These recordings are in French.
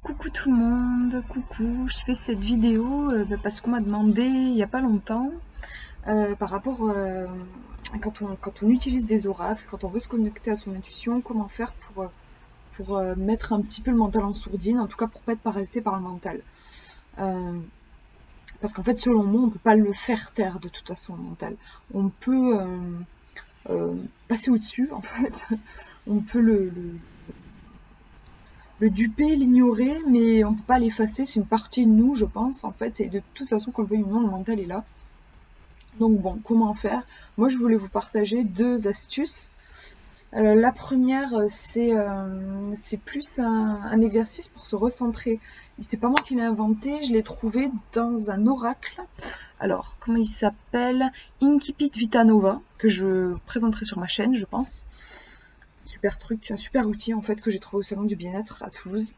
Coucou tout le monde, coucou, je fais cette vidéo parce qu'on m'a demandé il n'y a pas longtemps par rapport quand on utilise des oracles, quand on veut se connecter à son intuition, comment faire pour mettre un petit peu le mental en sourdine, en tout cas pour pas être parasité par le mental. Euh, Parce qu'en fait, selon moi, on peut pas le faire taire de toute façon, le mental. On peut passer au-dessus, en fait. On peut le duper, l'ignorer, mais on peut pas l'effacer, c'est une partie de nous, je pense, en fait, et de toute façon, qu'on le veuille ou non, le mental est là. Donc bon, comment faire? Moi, je voulais vous partager deux astuces. La première, c'est plus un exercice pour se recentrer. C'est pas moi qui l'ai inventé, je l'ai trouvé dans un oracle. Alors, comment il s'appelle? Incipit Vita Nova, que je présenterai sur ma chaîne, je pense. Super truc, un super outil en fait que j'ai trouvé au salon du bien-être à Toulouse.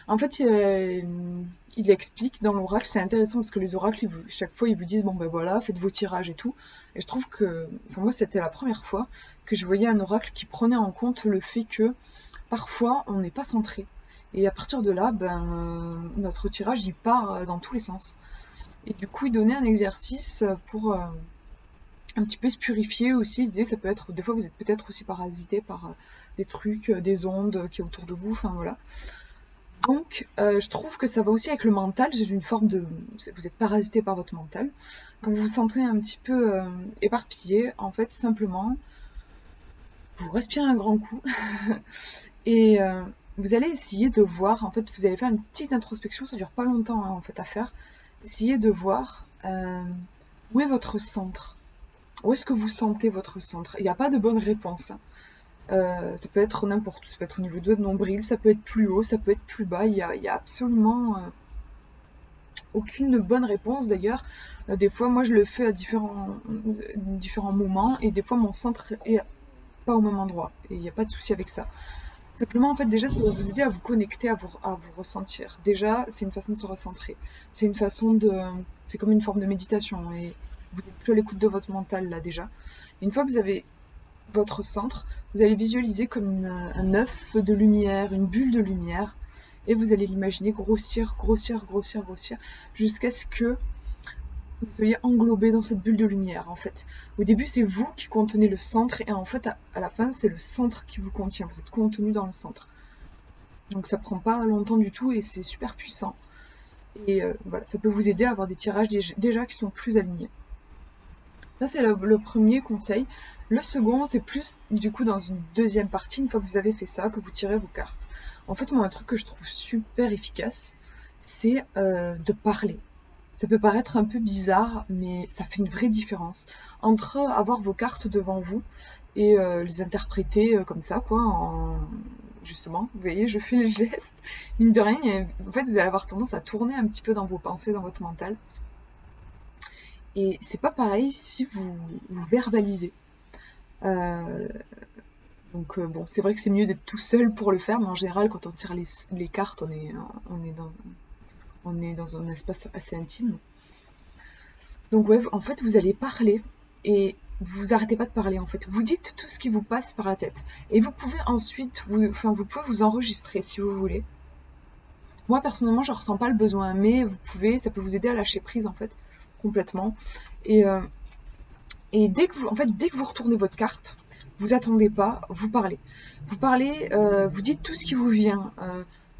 En fait, il explique dans l'oracle, c'est intéressant parce que les oracles, chaque fois, ils vous disent, bon ben voilà, faites vos tirages et tout. Et je trouve que, enfin moi, c'était la première fois que je voyais un oracle qui prenait en compte le fait que parfois, on n'est pas centré. Et à partir de là, notre tirage, il part dans tous les sens. Et du coup, il donnait un exercice pour un petit peu se purifier aussi. Il disait, ça peut être, des fois, vous êtes peut-être aussi parasité par des trucs, des ondes qui est autour de vous, enfin voilà. Donc, je trouve que ça va aussi avec le mental. C'est une forme de, vous êtes parasité par votre mental. Quand vous vous sentez un petit peu éparpillé, en fait, simplement, vous respirez un grand coup et vous allez essayer de voir. En fait, vous allez faire une petite introspection. Ça dure pas longtemps, hein, en fait, à faire. Essayez de voir où est votre centre. Où est-ce que vous sentez votre centre? Il n'y a pas de bonne réponse. Ça peut être n'importe où, ça peut être au niveau de votre nombril, ça peut être plus haut, ça peut être plus bas. Il y a absolument aucune bonne réponse d'ailleurs. Des fois, moi, je le fais à différents moments et des fois, mon centre est pas au même endroit et il n'y a pas de souci avec ça. Simplement, en fait, déjà, ça va vous aider à vous connecter, à vous ressentir. Déjà, c'est une façon de se recentrer. C'est une façon de, c'est comme une forme de méditation et vous n'êtes plus à l'écoute de votre mental là déjà. Une fois que vous avez votre centre, vous allez visualiser comme un œuf de lumière, une bulle de lumière, et vous allez l'imaginer grossir, grossir, grossir, grossir, jusqu'à ce que vous soyez englobé dans cette bulle de lumière, en fait. Au début, c'est vous qui contenez le centre, et en fait, à la fin, c'est le centre qui vous contient. Vous êtes contenu dans le centre. Donc ça prend pas longtemps du tout, et c'est super puissant. Et voilà, ça peut vous aider à avoir des tirages déjà qui sont plus alignés. Ça, c'est le premier conseil. Le second, c'est plus du coup dans une deuxième partie, une fois que vous avez fait ça, que vous tirez vos cartes. En fait, moi, un truc que je trouve super efficace, c'est de parler. Ça peut paraître un peu bizarre, mais ça fait une vraie différence entre avoir vos cartes devant vous et les interpréter comme ça, quoi, justement, vous voyez, je fais le geste, mine de rien, en fait, vous allez avoir tendance à tourner un petit peu dans vos pensées, dans votre mental. Et c'est pas pareil si vous verbalisez. Euh, donc bon, c'est vrai que c'est mieux d'être tout seul pour le faire, mais en général, quand on tire les cartes, on est dans un espace assez intime. Donc ouais, en fait, vous allez parler et vous arrêtez pas de parler en fait. Vous dites tout ce qui vous passe par la tête. Et vous pouvez ensuite, vous pouvez vous enregistrer si vous voulez. Moi personnellement, je ressens pas le besoin, mais vous pouvez, ça peut vous aider à lâcher prise en fait, complètement. Et dès que dès que vous retournez votre carte, vous attendez pas, vous parlez. Vous parlez, vous dites tout ce qui vous vient.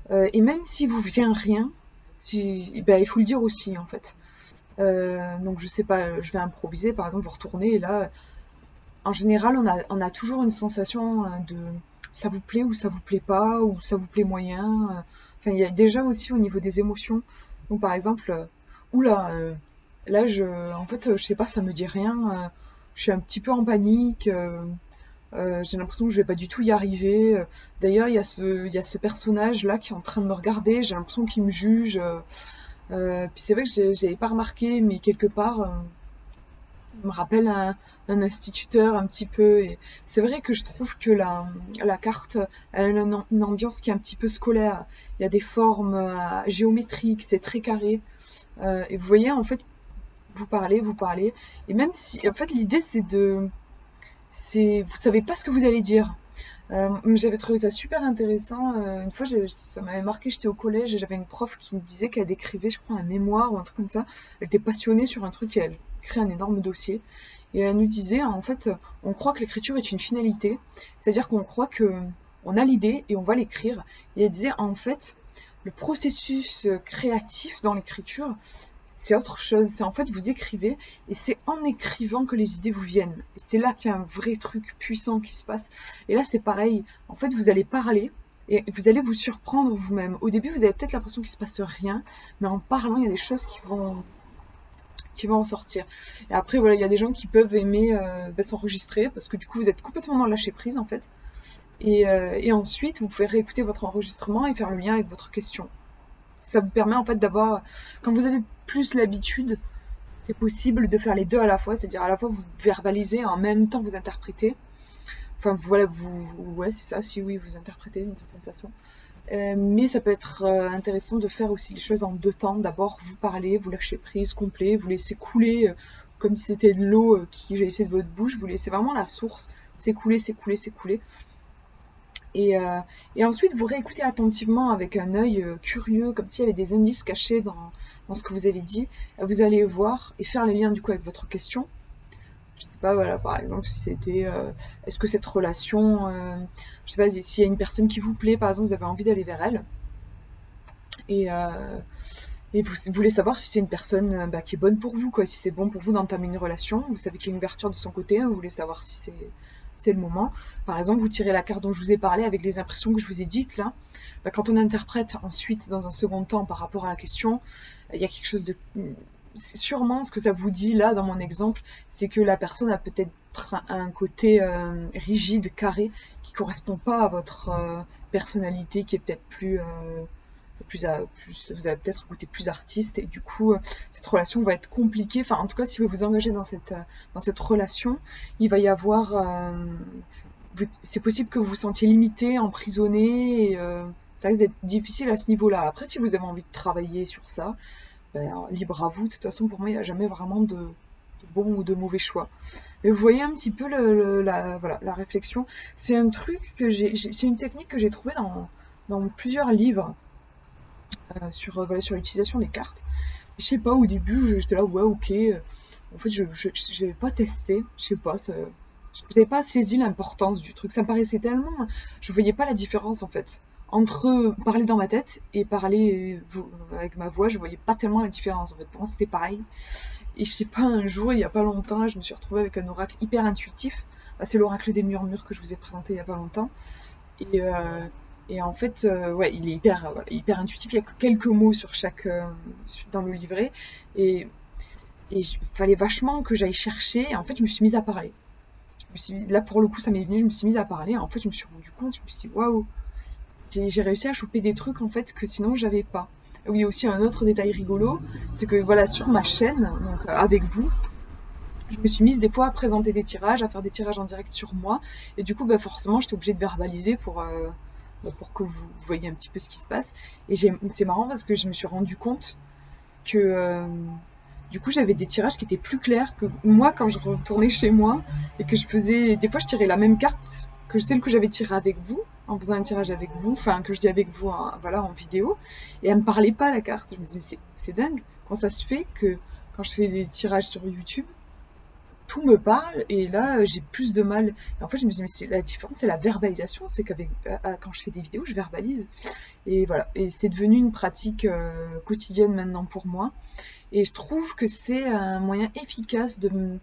Et même si vous vient rien, il faut le dire aussi en fait. Donc je sais pas, je vais improviser, par exemple, vous retournez et là, en général, on a toujours une sensation de ça vous plaît ou ça vous plaît pas, ou ça vous plaît moyen. Enfin, il y a déjà aussi au niveau des émotions. Donc par exemple, oula, là en fait, je sais pas, ça me dit rien. Je suis un petit peu en panique. J'ai l'impression que je vais pas du tout y arriver. D'ailleurs, il y a ce personnage là qui est en train de me regarder. J'ai l'impression qu'il me juge. Puis c'est vrai que j'avais pas remarqué, mais quelque part, il me rappelle un instituteur un petit peu. Et c'est vrai que je trouve que la carte a une ambiance qui est un petit peu scolaire. Il y a des formes géométriques, c'est très carré. Et vous voyez, en fait, vous parlez. Et même si, en fait, l'idée c'est vous savez pas ce que vous allez dire. J'avais trouvé ça super intéressant. Une fois, ça m'avait marqué, j'étais au collège et j'avais une prof qui me disait qu'elle décrivait, je crois, un mémoire ou un truc comme ça. Elle était passionnée sur un truc et elle crée un énorme dossier. Et elle nous disait, en fait, on croit que l'écriture est une finalité, c'est-à-dire qu'on croit que on a l'idée et on va l'écrire. Et elle disait, en fait, le processus créatif dans l'écriture, c'est autre chose. C'est en fait, vous écrivez et c'est en écrivant que les idées vous viennent. Et c'est là qu'il y a un vrai truc puissant qui se passe. Et là, c'est pareil. En fait, vous allez parler et vous allez vous surprendre vous-même. Au début, vous avez peut-être l'impression qu'il se passe rien, mais en parlant, il y a des choses qui vont en sortir. Et après, voilà, il y a des gens qui peuvent aimer s'enregistrer parce que du coup, vous êtes complètement dans le lâcher prise en fait. Et ensuite, vous pouvez réécouter votre enregistrement et faire le lien avec votre question. Ça vous permet en fait d'avoir, quand vous avez plus l'habitude, c'est possible de faire les deux à la fois, c'est-à-dire à la fois vous verbalisez en même temps que vous interprétez. Enfin voilà, ouais c'est ça, si oui vous interprétez d'une certaine façon. Mais ça peut être intéressant de faire aussi les choses en deux temps. D'abord vous parlez, vous lâchez prise complet, vous laissez couler comme si c'était de l'eau qui jaillissait de votre bouche, vous laissez vraiment la source s'écouler, s'écouler, s'écouler. Et ensuite, vous réécoutez attentivement avec un œil curieux, comme s'il y avait des indices cachés dans ce que vous avez dit. Vous allez voir et faire les liens du coup avec votre question. Je sais pas, voilà, par exemple, si c'était, est-ce que cette relation, je sais pas, s'il y a une personne qui vous plaît, par exemple, vous avez envie d'aller vers elle, et, vous voulez savoir si c'est une personne qui est bonne pour vous, quoi, si c'est bon pour vous d'entamer une relation, vous savez qu'il y a une ouverture de son côté, vous voulez savoir si c'est le moment. Par exemple, vous tirez la carte dont je vous ai parlé avec les impressions que je vous ai dites là. Quand on interprète ensuite, dans un second temps, par rapport à la question, il y a quelque chose de... Sûrement, ce que ça vous dit là, dans mon exemple, c'est que la personne a peut-être un côté rigide, carré, qui correspond pas à votre personnalité, qui est peut-être vous avez peut-être un côté plus artiste, et du coup, cette relation va être compliquée. Enfin, en tout cas, si vous vous engagez dans cette relation, il va y avoir... c'est possible que vous vous sentiez limité, emprisonné, et ça risque d'être difficile à ce niveau-là. Après, si vous avez envie de travailler sur ça, ben, libre à vous. De toute façon, pour moi, il n'y a jamais vraiment de bon ou de mauvais choix. Mais vous voyez un petit peu voilà, la réflexion. C'est un truc c'est une technique que j'ai trouvée dans plusieurs livres voilà, sur l'utilisation des cartes. Je sais pas, au début, j'étais là, ouais, ok. En fait, je n'avais pas testé. Je sais pas, j'avais pas saisi l'importance du truc. Ça me paraissait tellement... Je voyais pas la différence, en fait. Entre parler dans ma tête et parler avec ma voix, je voyais pas tellement la différence, en fait. Pour moi, c'était pareil. Et je sais pas, un jour, il y a pas longtemps, je me suis retrouvée avec un oracle hyper intuitif. C'est l'oracle des murmures que je vous ai présenté il y a pas longtemps. Et en fait, ouais, il est hyper intuitif. Il y a que quelques mots sur dans le livret. Et il fallait vachement que j'aille chercher. Et en fait, je me suis mise à parler. Là, pour le coup, ça m'est venu, je me suis mise à parler. En fait, je me suis rendu compte, je me suis dit, waouh, j'ai réussi à choper des trucs, en fait, que sinon, j'avais pas. Oui, il y a aussi un autre détail rigolo, c'est que, voilà, sur ma chaîne, donc avec vous, je me suis mise des fois à présenter des tirages, à faire des tirages en direct sur moi. Et du coup, forcément, j'étais obligée de verbaliser pour que vous voyez un petit peu ce qui se passe. Et c'est marrant parce que je me suis rendu compte que du coup j'avais des tirages qui étaient plus clairs que moi quand je retournais chez moi et que je faisais... Des fois je tirais la même carte que celle que j'avais tirée avec vous, en faisant un tirage avec vous, enfin que je dis avec vous voilà, en vidéo, et elle me parlait pas la carte. Je me disais, mais c'est dingue, quand ça se fait que quand je fais des tirages sur YouTube, tout me parle et là j'ai plus de mal. Et en fait je me dis mais la différence c'est la verbalisation, c'est qu'avec quand je fais des vidéos je verbalise et voilà, et c'est devenu une pratique quotidienne maintenant pour moi, et je trouve que c'est un moyen efficace de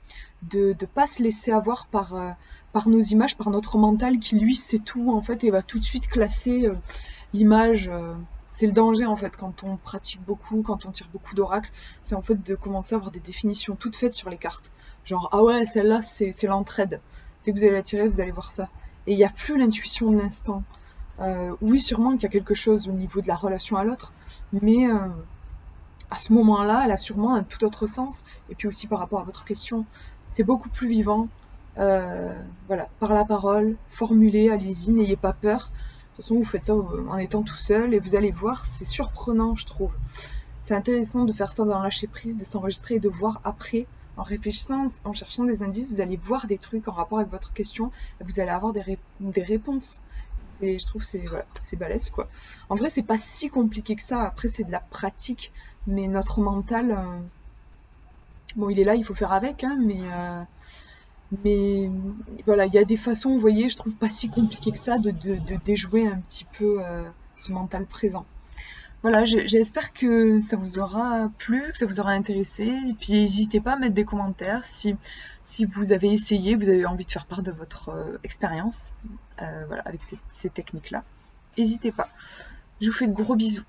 pas se laisser avoir par nos images, par notre mental qui lui sait tout en fait et va tout de suite classer l'image. C'est le danger en fait quand on pratique beaucoup, quand on tire beaucoup d'oracles, c'est en fait de commencer à avoir des définitions toutes faites sur les cartes. Genre, ah ouais, celle-là c'est l'entraide. Dès que vous allez la tirer, vous allez voir ça. Et il n'y a plus l'intuition de l'instant. Oui, sûrement qu'il y a quelque chose au niveau de la relation à l'autre, mais à ce moment-là, elle a sûrement un tout autre sens. Et puis aussi par rapport à votre question, c'est beaucoup plus vivant. Voilà, par la parole, formulez, allez-y, n'ayez pas peur. De toute façon, vous faites ça en étant tout seul et vous allez voir, c'est surprenant, je trouve. C'est intéressant de faire ça dans lâcher prise, de s'enregistrer et de voir après En réfléchissant, en cherchant des indices, vous allez voir des trucs en rapport avec votre question, et vous allez avoir des réponses. Je trouve que c'est voilà, c'est balèze quoi. En vrai, c'est pas si compliqué que ça. Après, c'est de la pratique, mais notre mental, bon, il est là, il faut faire avec, hein, mais voilà, il y a des façons, vous voyez, je trouve pas si compliqué que ça de déjouer un petit peu ce mental présent. Voilà, j'espère que ça vous aura plu, que ça vous aura intéressé. Et puis n'hésitez pas à mettre des commentaires si vous avez essayé, vous avez envie de faire part de votre expérience voilà, avec ces techniques-là. N'hésitez pas. Je vous fais de gros bisous.